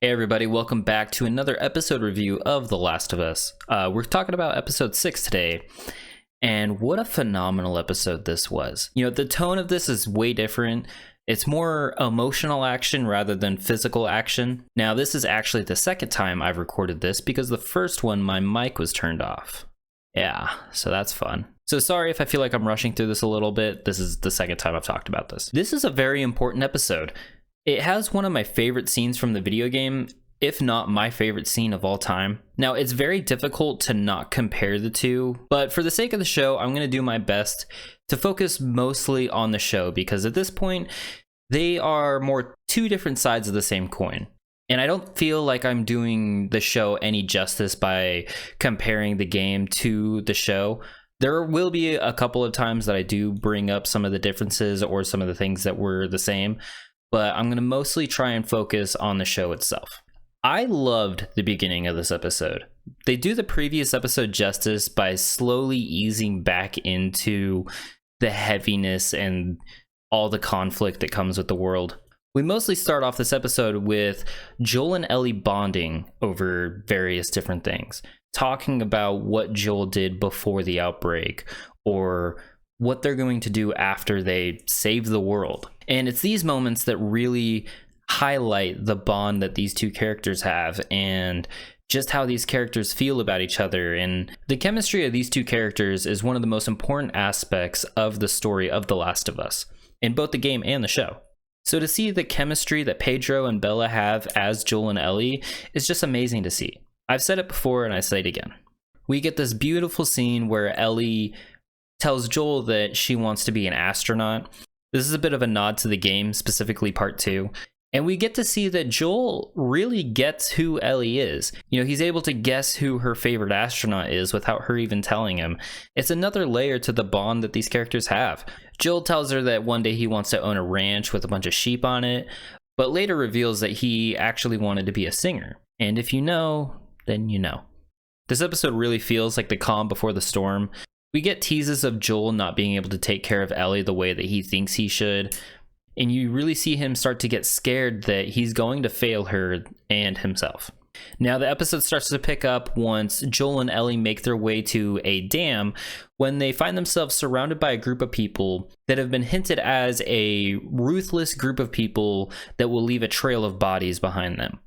Hey everybody, welcome back to another episode review of The Last of Us. We're talking about episode 6 today, and what a phenomenal episode this was. You know, the tone of this is way different. It's more emotional action rather than physical action. Now, this is actually the second time I've recorded this because the first one, my mic was turned off. Yeah, so that's fun. So sorry if I feel like I'm rushing through this a little bit. This is the second time I've talked about this. This is a very important episode. It has one of my favorite scenes from the video game, if not my favorite scene of all time. Now, it's very difficult to not compare the two, but for the sake of the show, I'm going to do my best to focus mostly on the show because at this point, they are more two different sides of the same coin. And I don't feel like I'm doing the show any justice by comparing the game to the show. There will be a couple of times that I do bring up some of the differences or some of the things that were the same, but I'm going to mostly try and focus on the show itself. I loved the beginning of this episode. They do the previous episode justice by slowly easing back into the heaviness and all the conflict that comes with the world. We mostly start off this episode with Joel and Ellie bonding over various different things, talking about what Joel did before the outbreak or what they're going to do after they save the world. And it's these moments that really highlight the bond that these two characters have and just how these characters feel about each other. And the chemistry of these two characters is one of the most important aspects of the story of The Last of Us, in both the game and the show. So to see the chemistry that Pedro and Bella have as Joel and Ellie is just amazing to see. I've said it before and I say it again. We get this beautiful scene where Ellie tells Joel that she wants to be an astronaut. This is a bit of a nod to the game, specifically part 2. And we get to see that Joel really gets who Ellie is. You know, he's able to guess who her favorite astronaut is without her even telling him. It's another layer to the bond that these characters have. Joel tells her that one day he wants to own a ranch with a bunch of sheep on it, but later reveals that he actually wanted to be a singer. And if you know, then you know. This episode really feels like the calm before the storm. We get teases of Joel not being able to take care of Ellie the way that he thinks he should, and you really see him start to get scared that he's going to fail her and himself. Now, the episode starts to pick up once Joel and Ellie make their way to a dam when they find themselves surrounded by a group of people that have been hinted as a ruthless group of people that will leave a trail of bodies behind them.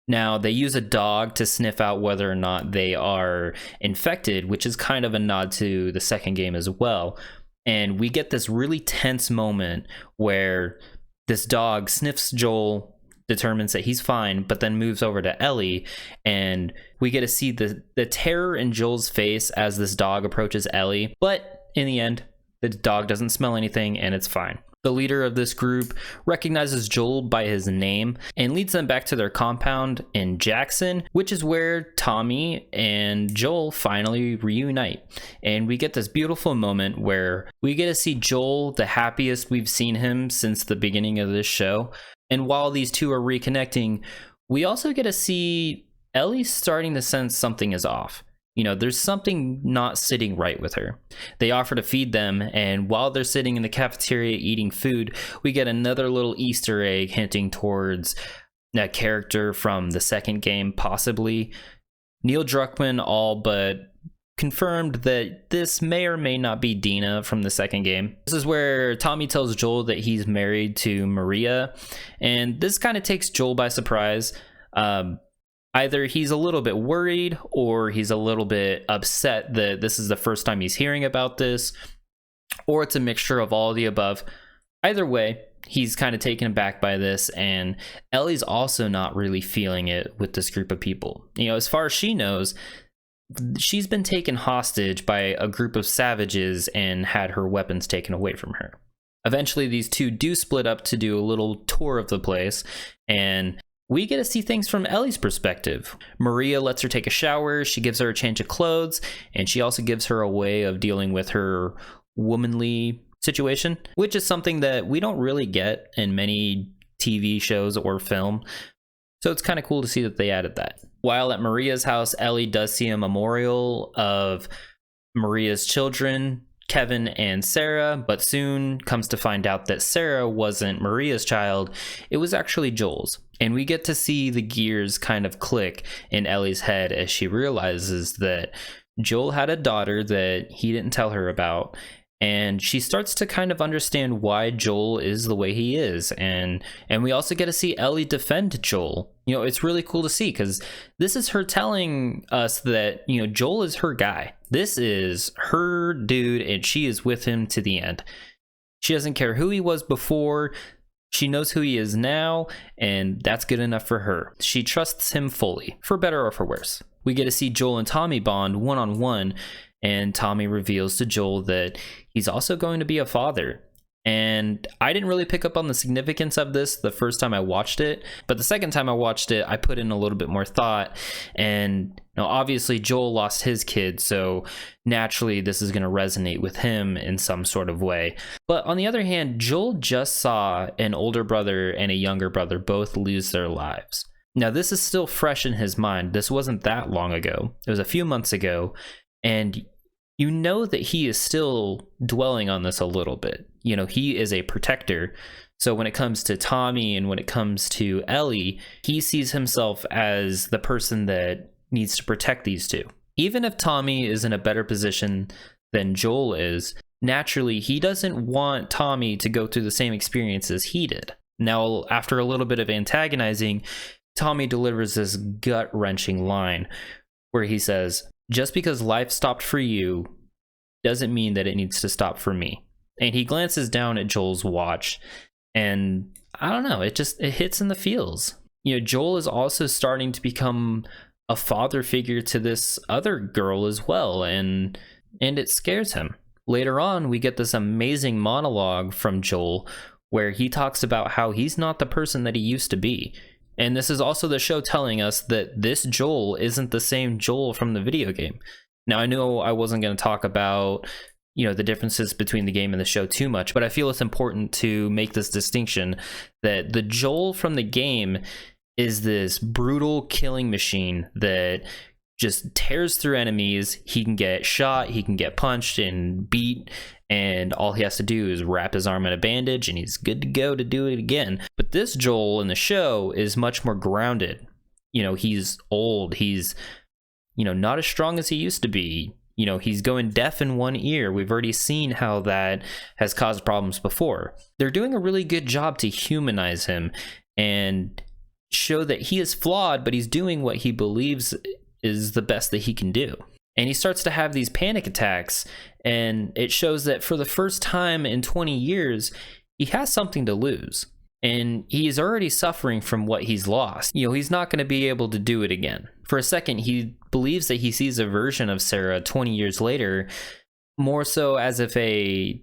Now, they use a dog to sniff out whether or not they are infected, which is kind of a nod to the second game as well. And we get this really tense moment where this dog sniffs Joel, determines that he's fine, but then moves over to Ellie. And we get to see the terror in Joel's face as this dog approaches Ellie. But in the end, the dog doesn't smell anything and it's fine. The leader of this group recognizes Joel by his name and leads them back to their compound in Jackson, which is where Tommy and Joel finally reunite. And we get this beautiful moment where we get to see Joel the happiest we've seen him since the beginning of this show. And while these two are reconnecting, we also get to see Ellie starting to sense something is off. You know, there's something not sitting right with her. They offer to feed them, and while they're sitting in the cafeteria eating food, we get another little Easter egg hinting towards a character from the second game, possibly. Neil Druckmann all but confirmed that this may or may not be Dina from the second game. This is where Tommy tells Joel that he's married to Maria, and this kind of takes Joel by surprise. Either he's a little bit worried or he's a little bit upset that this is the first time he's hearing about this, or it's a mixture of all of the above. Either way, he's kind of taken aback by this, and Ellie's also not really feeling it with this group of people. You know, as far as she knows, she's been taken hostage by a group of savages and had her weapons taken away from her. Eventually, these two do split up to do a little tour of the place, and we get to see things from Ellie's perspective. Maria lets her take a shower, she gives her a change of clothes, and she also gives her a way of dealing with her womanly situation, which is something that we don't really get in many TV shows or film. So it's kind of cool to see that they added that. While at Maria's house, Ellie does see a memorial of Maria's children, Kevin and Sarah, but soon comes to find out that Sarah wasn't Maria's child, it was actually Joel's. And we get to see the gears kind of click in Ellie's head as she realizes that Joel had a daughter that he didn't tell her about. And she starts to kind of understand why Joel is the way he is. And we also get to see Ellie defend Joel. You know, it's really cool to see, because this is her telling us that, you know, Joel is her guy. This is her dude, and she is with him to the end. She doesn't care who he was before. She knows who he is now, and that's good enough for her. She trusts him fully, for better or for worse. We get to see Joel and Tommy bond one-on-one, and Tommy reveals to Joel that he's also going to be a father. And I didn't really pick up on the significance of this the first time I watched it, but the second time I watched it, I put in a little bit more thought. And you know, obviously Joel lost his kid, so naturally this is going to resonate with him in some sort of way. But on the other hand, Joel just saw an older brother and a younger brother both lose their lives. Now, this is still fresh in his mind. This wasn't that long ago. It was a few months ago, and you know that he is still dwelling on this a little bit. You know, he is a protector. So when it comes to Tommy and when it comes to Ellie, he sees himself as the person that needs to protect these two. Even if Tommy is in a better position than Joel is, naturally, he doesn't want Tommy to go through the same experiences he did. Now, after a little bit of antagonizing, Tommy delivers this gut-wrenching line where he says, "Just because life stopped for you doesn't mean that it needs to stop for me." And he glances down at Joel's watch, and I don't know, it hits in the feels. You know, Joel is also starting to become a father figure to this other girl as well, and it scares him. Later on, we get this amazing monologue from Joel where he talks about how he's not the person that he used to be. And this is also the show telling us that this Joel isn't the same Joel from the video game. Now, I know I wasn't going to talk about, you know, the differences between the game and the show too much, but I feel it's important to make this distinction that the Joel from the game is this brutal killing machine that just tears through enemies. He can get shot, he can get punched and beat, and all he has to do is wrap his arm in a bandage and he's good to go to do it again. But this Joel in the show is much more grounded. You know, he's old, he's, you know, not as strong as he used to be. You know, he's going deaf in one ear. We've already seen how that has caused problems before. They're doing a really good job to humanize him and show that he is flawed, but he's doing what he believes is the best that he can do. And he starts to have these panic attacks, and it shows that for the first time in 20 years, he has something to lose. And he's already suffering from what he's lost. You know, he's not going to be able to do it again. For a second, he believes that he sees a version of Sarah 20 years later, more so as if a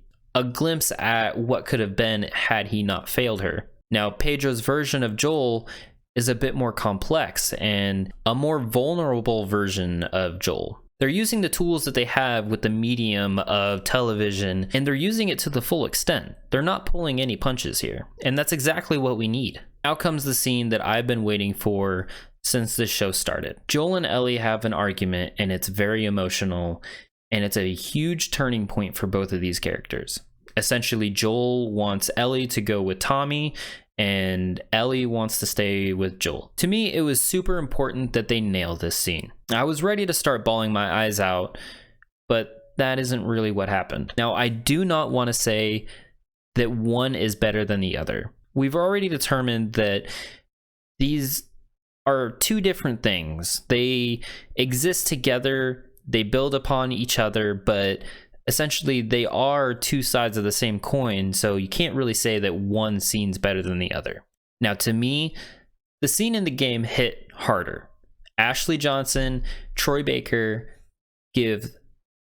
glimpse at what could have been had he not failed her. Now, Pedro's version of Joel is a bit more complex and a more vulnerable version of Joel. They're using the tools that they have with the medium of television, and they're using it to the full extent. They're not pulling any punches here, and that's exactly what we need. Now comes the scene that I've been waiting for since this show started. Joel and Ellie have an argument, and it's very emotional, and it's a huge turning point for both of these characters. Essentially, Joel wants Ellie to go with Tommy, and Ellie wants to stay with Joel. To me, it was super important that they nail this scene. I was ready to start bawling my eyes out, but that isn't really what happened. Now, I do not want to say that one is better than the other. We've already determined that these are two different things. They exist together, they build upon each other, but essentially they are two sides of the same coin, so you can't really say that one scene's better than the other. Now, to me, the scene in the game hit harder. Ashley Johnson, Troy Baker give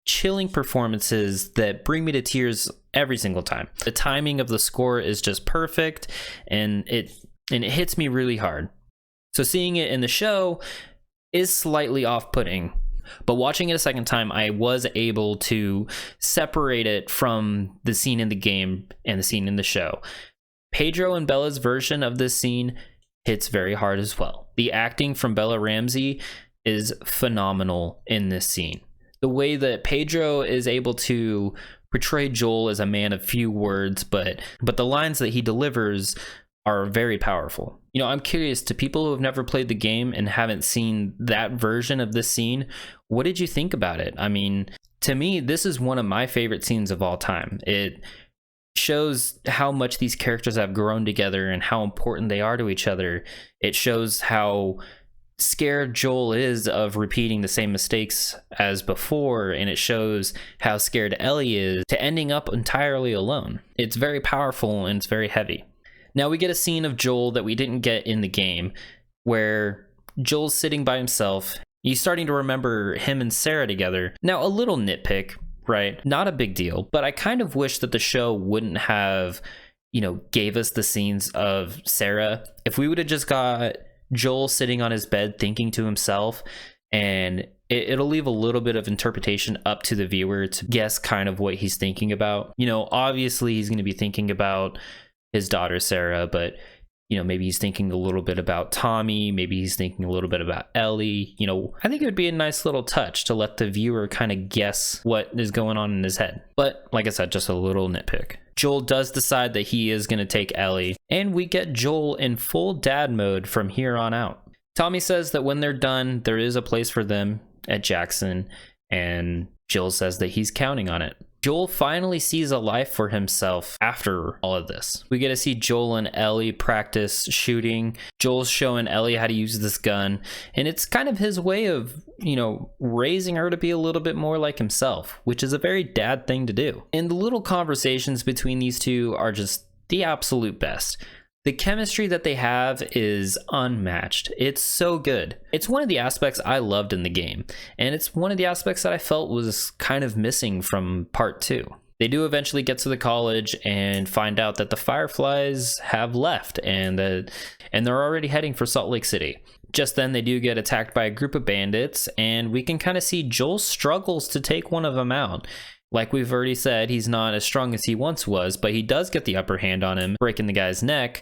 chilling performances that bring me to tears every single time. The timing of the score is just perfect, and it hits me really hard. So seeing it in the show is slightly off-putting, but watching it a second time, I was able to separate it from the scene in the game and the scene in the show. Pedro and Bella's version of this scene hits very hard as well. The acting from Bella Ramsey is phenomenal in this scene. The way that Pedro is able to portray Joel as a man of few words, but the lines that he delivers are very powerful. You know, I'm curious, to people who have never played the game and haven't seen that version of this scene, what did you think about it? I mean, to me, this is one of my favorite scenes of all time. It shows how much these characters have grown together and how important they are to each other. It shows how scared Joel is of repeating the same mistakes as before, and it shows how scared Ellie is to ending up entirely alone. It's very powerful and it's very heavy. Now we get a scene of Joel that we didn't get in the game, where Joel's sitting by himself. He's starting to remember him and Sarah together. Now, a little nitpick, right? Not a big deal, but I kind of wish that the show wouldn't have, gave us the scenes of Sarah. If we would have just got Joel sitting on his bed thinking to himself, and it'll leave a little bit of interpretation up to the viewer to guess kind of what he's thinking about. Obviously he's going to be thinking about his daughter Sarah, but maybe he's thinking a little bit about Tommy, maybe he's thinking a little bit about Ellie. I think it would be a nice little touch to let the viewer kind of guess what is going on in his head. But like I said, just a little nitpick. Joel does decide that he is going to take Ellie, and we get Joel in full dad mode from here on out. Tommy says that when they're done, there is a place for them at Jackson, and Joel says that he's counting on it. Joel finally sees a life for himself after all of this. We get to see Joel and Ellie practice shooting. Joel's showing Ellie how to use this gun, and it's kind of his way of, raising her to be a little bit more like himself, which is a very dad thing to do. And the little conversations between these two are just the absolute best. The chemistry that they have is unmatched. It's so good. It's one of the aspects I loved in the game, and it's one of the aspects that I felt was kind of missing from part 2. They do eventually get to the college and find out that the Fireflies have left, and they're already heading for Salt Lake City. Just then they do get attacked by a group of bandits, and we can kind of see Joel struggles to take one of them out. Like we've already said, he's not as strong as he once was, but he does get the upper hand on him, breaking the guy's neck,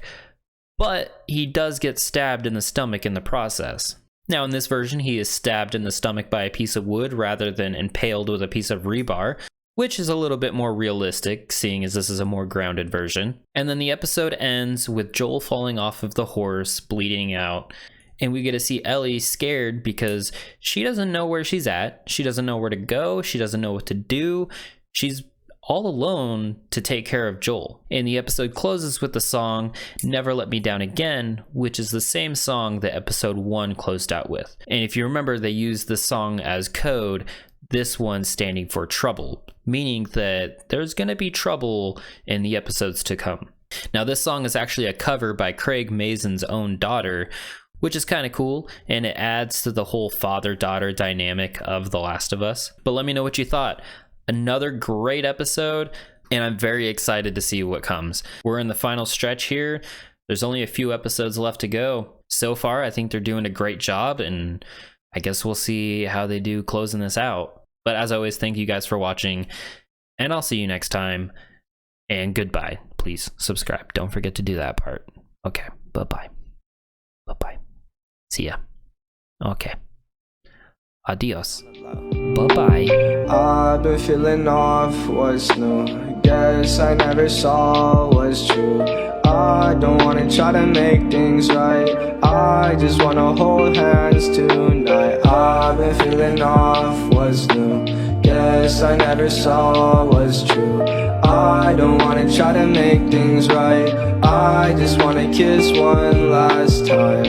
but he does get stabbed in the stomach in the process. Now in this version, he is stabbed in the stomach by a piece of wood rather than impaled with a piece of rebar, which is a little bit more realistic, seeing as this is a more grounded version. And then the episode ends with Joel falling off of the horse, bleeding out. And we get to see Ellie scared because she doesn't know where she's at. She doesn't know where to go. She doesn't know what to do. She's all alone to take care of Joel. And the episode closes with the song Never Let Me Down Again, which is the same song that episode 1 closed out with. And if you remember, they used the song as code, this one standing for trouble, meaning that there's going to be trouble in the episodes to come. Now, this song is actually a cover by Craig Mazin's own daughter, which is kind of cool, and it adds to the whole father-daughter dynamic of The Last of Us. But let me know what you thought. Another great episode, and I'm very excited to see what comes. We're in the final stretch here. There's only a few episodes left to go. So far, I think they're doing a great job, and I guess we'll see how they do closing this out. But as always, thank you guys for watching, and I'll see you next time. And goodbye. Please subscribe. Don't forget to do that part. Okay, bye-bye. Bye-bye. See ya. Okay. Adios. Bye-bye. I've been feeling off what's new. Guess I never saw what's true. I don't wanna try to make things right. I just wanna hold hands tonight. I've been feeling off what's new. Guess I never saw what's true. I don't wanna try to make things right. I just wanna kiss one last time.